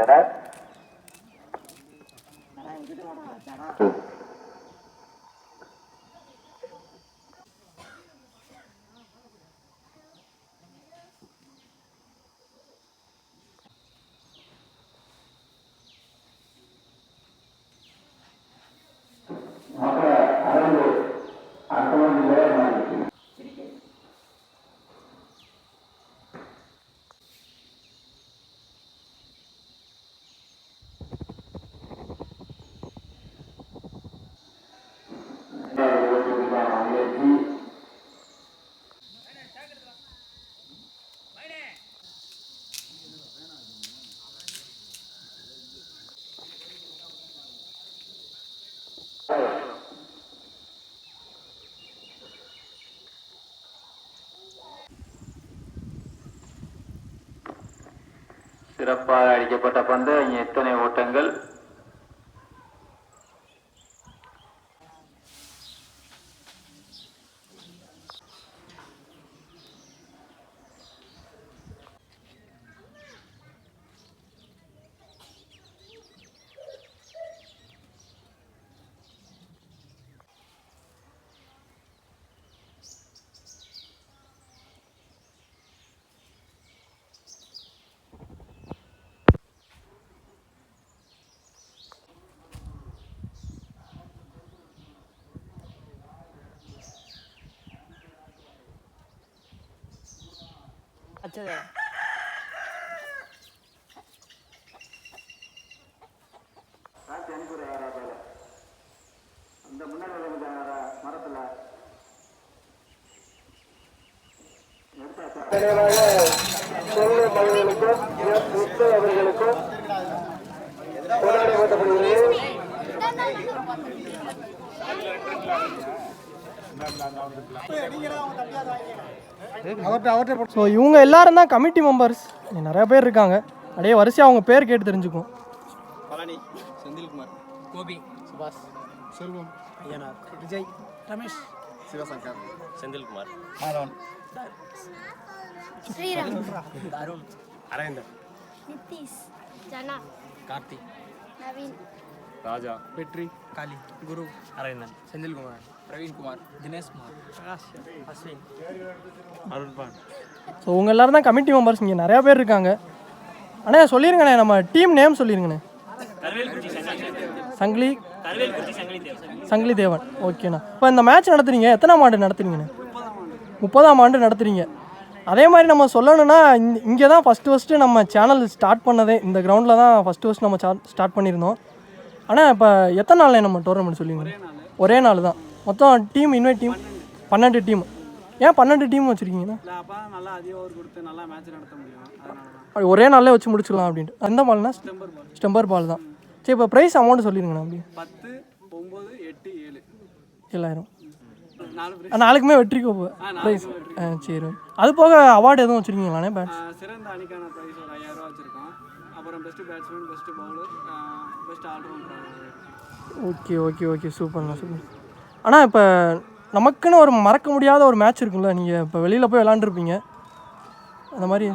வருகின்றனர். சிறப்பாக அடிக்கப்பட்ட பந்து. இங்கே எத்தனை ஓட்டங்கள்? அந்த முன்னாடி மரத்துல அவர்களுக்கும் ஸோ இவங்க எல்லாரும் தான் கமிட்டி மெம்பர்ஸ். நிறைய பேர் இருக்காங்க. அப்படியே வரிசையாக அவங்க பேர் கேட்டு தெரிஞ்சுக்கும். பழனி, செந்தில்குமார், கோபி, சுபாஷ், செல்வம், ஐயனார், விஜய், ரமேஷ், சிவசங்கர், செந்தில்குமார், ஆரோன், ஸ்ரீராம், அருண், அரவிந்தர், நிதிஷ், ஜனா, கார்த்தி, நவீன், ராஜா, வெற்றி, காளி, குரு, அரவிந்தன், செந்தில்குமார், பிரவீன்குமார், தினேஷ்குமார், பிரகாஷ், அஸ்வின், அருண்பான். ஸோ இவங்க எல்லாரும் தான் கமிட்டி மெம்பர்ஸ். இங்கே நிறையா பேர் இருக்காங்க. அண்ணே சொல்லிருங்கண்ணே, நம்ம டீம் நேம் சொல்லிருங்கண்ணே. சங்கிலி தேவன். ஓகேண்ணா. இப்போ இந்த மேட்ச் நடத்துறீங்க, எத்தனாம் ஆண்டு நடத்துறீங்கண்ணே? 30ஆம் ஆண்டு நடத்துறீங்க. அதே மாதிரி நம்ம சொல்லணும்னா இங்கே தான் ஃபஸ்ட்டு நம்ம சேனல் ஸ்டார்ட் பண்ணதே. இந்த கிரவுண்டில் தான் ஃபஸ்ட்டு நம்ம ஸ்டார்ட் பண்ணியிருந்தோம். ஆனால் இப்போ எத்தனை நாள் நம்ம டோர்னமெண்ட் சொல்லிங்க? ஒரே நாள் தான். மொத்தம் டீம் இன்வைட் டீம் 12 டீம். ஏன் 12 டீம் வச்சுருக்கீங்கண்ணா? அப்படி ஒரே நாளில் வச்சு முடிச்சிடலாம் அப்படின்ட்டு. அந்த பால்னா ஸ்டெம்பர் பால் தான். சரி, இப்போ ப்ரைஸ் அமௌண்ட் சொல்லிடுங்கண்ணா. அப்படி 10, 9, 8, 7 7,000. நாளுக்குமே வெற்றி கோப்பு ப்ரைஸ். சரி, அது போக அவார்டு எதுவும் வச்சுருக்கீங்களாண்ணே? பேட்ஸ் சிறந்த அணிக்கான ப்ரைஸ் ஒரு 5,000 ரூபா வச்சுருக்கோம். அப்புறம் best batsman, best bowler, best all rounder. Okay okay okay சூப்பர்ண்ணா சூப்பர். ஆனால் இப்போ நமக்குன்னு ஒரு மறக்க முடியாத ஒரு மேட்ச் இருக்குல்ல, நீங்கள் இப்போ வெளியில் போய் விளாண்டுருப்பீங்க அந்த மாதிரி?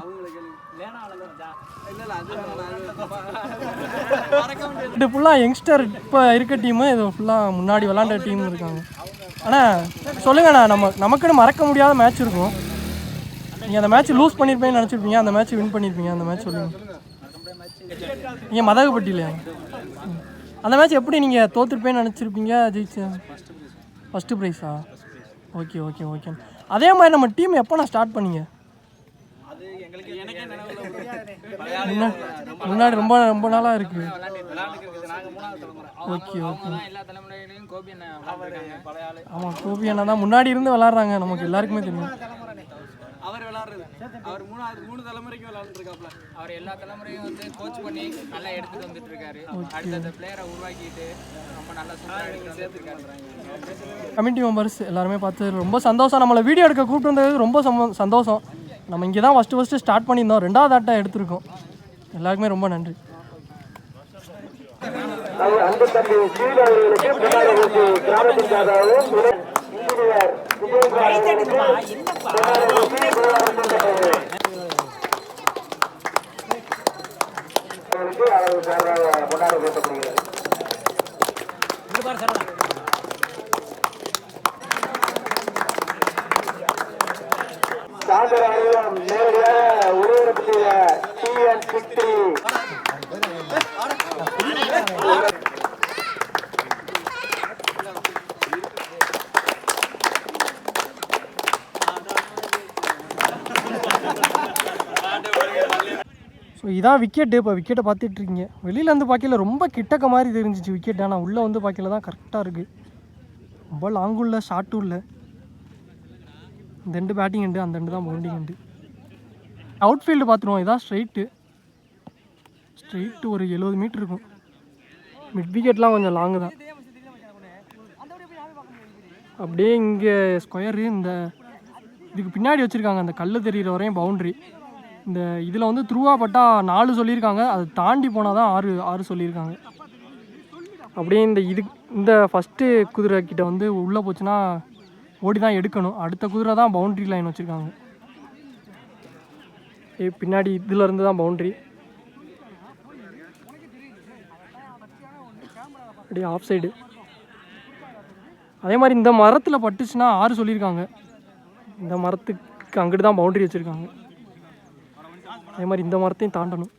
இது ஃபுல்லாக யங்ஸ்டர் இப்போ இருக்க டீமு, இது ஃபுல்லாக முன்னாடி விளாண்ட டீம் இருக்காங்க. ஆனால் சொல்லுங்கண்ணா, நமக்குன்னு மறக்க முடியாத மேட்ச் இருக்கும். நீங்கள் அந்த மேட்ச் லூஸ் பண்ணியிருப்பீங்கன்னு நினச்சிருப்பீங்க, அந்த மேட்ச் வின் பண்ணியிருப்பீங்க. அந்த மேட்ச் சொல்லுங்கள். நீங்கள் மதகுப்பட்டிலையா? அந்த மேட்ச் எப்படி நீங்கள் தோற்றுருப்பேன்னு நினச்சிருப்பீங்க, ஜெயிச்சு ஃபஸ்ட்டு ப்ரைஸா? Okay okay okay. அதே மாதிரி நம்ம டீம் எப்போ நான் ஸ்டார்ட் பண்ணீங்க? முன்னாடி ரொம்ப ரொம்ப நாளாக இருக்குது. Okay okay. ஆமாம், கோபி அண்ணா தான் முன்னாடி இருந்து விளாட்றாங்க, நமக்கு எல்லாருக்குமே தெரியும். அவர் விளையாடுறது, அவர் மூணு தலைமுறைக்கு விளையாண்டுருக்காப்ல. அவர் எல்லா தலைமுறையும் வந்து கோச் பண்ணி நல்லா எடுத்துட்டு வந்துட்டு இருக்காரு. அடுத்த பிளேயரை உருவாக்கிட்டு ரொம்ப நல்லா சேர்த்துருக்காரு. கமிட்டி மெம்பர்ஸ் எல்லாருமே பார்த்து ரொம்ப சந்தோஷம். நம்மளை வீடியோ எடுக்க கூப்பிட்டு வந்தது ரொம்ப சந்தோஷம். நம்ம இங்கே தான் ஃபஸ்ட்டு ஸ்டார்ட் பண்ணியிருந்தோம், 2வது ஆட்டம் எடுத்திருக்கோம். எல்லாருக்குமே ரொம்ப நன்றி. வீரர்களுக்கு அவர்கள் சார்பாக கொண்டாட பேசப்படுகிறது. சாந்தர அணியும் நேரடியாக உருவெடுப்பிய TN63 ஸோ இதான் விக்கெட்டு. இப்போ விக்கெட்டை பார்த்துட்ருக்கீங்க. வெளியிலேருந்து பார்க்கல ரொம்ப கிட்டக்க மாதிரி தெரிஞ்சிச்சு விக்கெட். ஆனால் உள்ளே வந்து பார்க்கல தான் கரெக்டாக இருக்குது. ரொம்ப லாங்கும் இல்லை ஷார்ட்டும் இல்லை. இந்த ரெண்டு பேட்டிங் எண்டு, அந்த ரெண்டு தான் பவுண்டிங் எண்டு. அவுட் ஃபீல்டு பார்த்துருவோம். இதான் ஸ்ட்ரைட்டு ஒரு 70 மீட்டர் இருக்கும். மிட் விக்கெட்லாம் கொஞ்சம் லாங்கு தான். அப்படியே இங்கே ஸ்கொயரு இந்த இதுக்கு பின்னாடி வச்சுருக்காங்க. அந்த கல் தெரிகிற வரையும் பவுண்ட்ரி. இந்த இதில் வந்து த்ரூவாக பட்டால் 4 சொல்லியிருக்காங்க. அதை தாண்டி போனால் தான் 6 சொல்லியிருக்காங்க. அப்படியே இந்த ஃபஸ்ட்டு குதிரை கிட்ட வந்து உள்ளே போச்சுன்னா ஓடி தான் எடுக்கணும். அடுத்த குதிரை தான் பவுண்ட்ரி லைன் வச்சுருக்காங்க. பின்னாடி இதில் இருந்து தான் பவுண்ட்ரி. அப்படியே ஆஃப் சைடு. அதே மாதிரி இந்த மரத்தில் பட்டுச்சுன்னா 6 சொல்லியிருக்காங்க. இந்த மரத்துக்கு அங்கிட்டு தான் பவுண்ட்ரி வச்சுருக்காங்க. அதே மாதிரி இந்த மரத்தையும் தாண்டணும்.